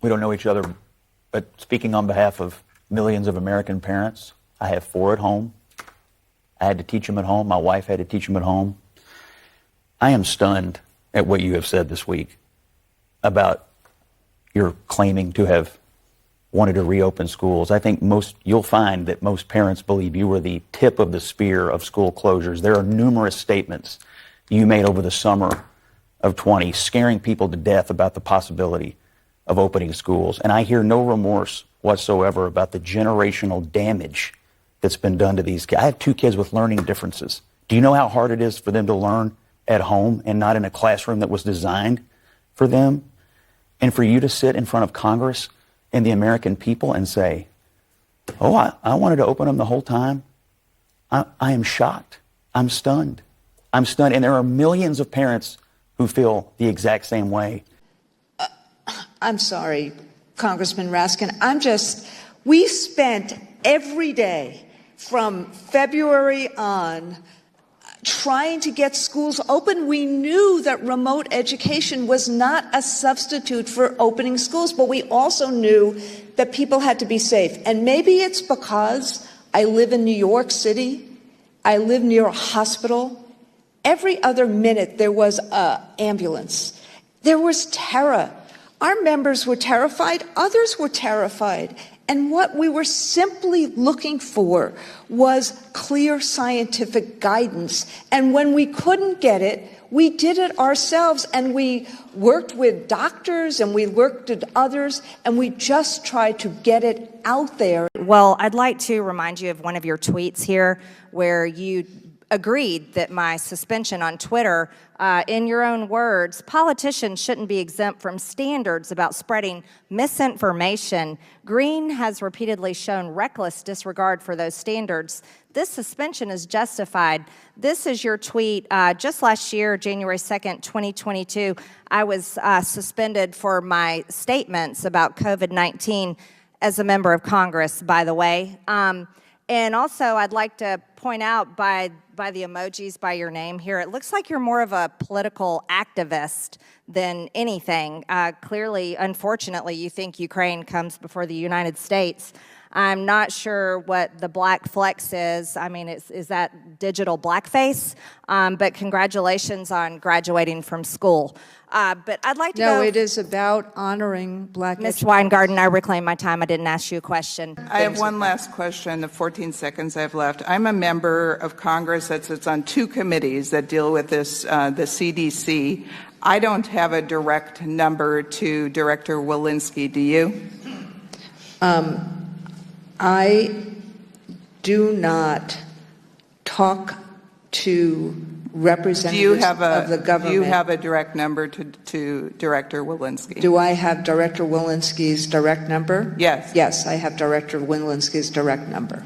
We don't know each other, but speaking on behalf of millions of American parents, I have 4 at home. I had to teach them at home. My wife had to teach them at home. I am stunned at what you have said this week about your claiming to have wanted to reopen schools. I think you'll find that most parents believe you were the tip of the spear of school closures. There are numerous statements you made over the summer of 20 scaring people to death about the possibility of opening schools. And I hear no remorse whatsoever about the generational damage that's been done to these kids. I have 2 kids with learning differences. Do you know how hard it is for them to learn at home and not in a classroom that was designed for them? And for you to sit in front of Congress and the American people and say, oh, I wanted to open them the whole time. I am shocked. I'm stunned. I'm stunned. And there are millions of parents who feel the exact same way. I'm sorry, Congressman Raskin. We spent every day from February on trying to get schools open. We knew that remote education was not a substitute for opening schools, but we also knew that people had to be safe. And maybe it's because I live in New York City. I live near a hospital. Every other minute there was an ambulance. There was terror. Our members were terrified. Others were terrified. And what we were simply looking for was clear scientific guidance. And when we couldn't get it, we did it ourselves. And we worked with doctors and we worked with others, and we just tried to get it out there. Well, I'd like to remind you of one of your tweets here where you agreed that my suspension on Twitter, in your own words, politicians shouldn't be exempt from standards about spreading misinformation. Green has repeatedly shown reckless disregard for those standards. This suspension is justified. This is your tweet. Just last year, January 2nd, 2022, I was suspended for my statements about COVID-19 as a member of Congress, by the way. And also, I'd like to point out by the emojis by your name here, it looks like you're more of a political activist than anything. Clearly, unfortunately, you think Ukraine comes before the United States. I'm not sure what the black flex is. I mean, is that digital blackface? But congratulations on graduating from school. But I'd like to No, it is about honoring black Ms. educators. Weingarten, I reclaim my time. I didn't ask you a question. I have one last question, the 14 seconds I have left. I'm a member of Congress that sits on 2 committees that deal with this, the CDC. I don't have a direct number to Director Walensky. Do you? I do not talk to representatives of the government. Do you have a direct number to Director Walensky? Do I have Director Walensky's direct number? Yes. Yes, I have Director Walensky's direct number.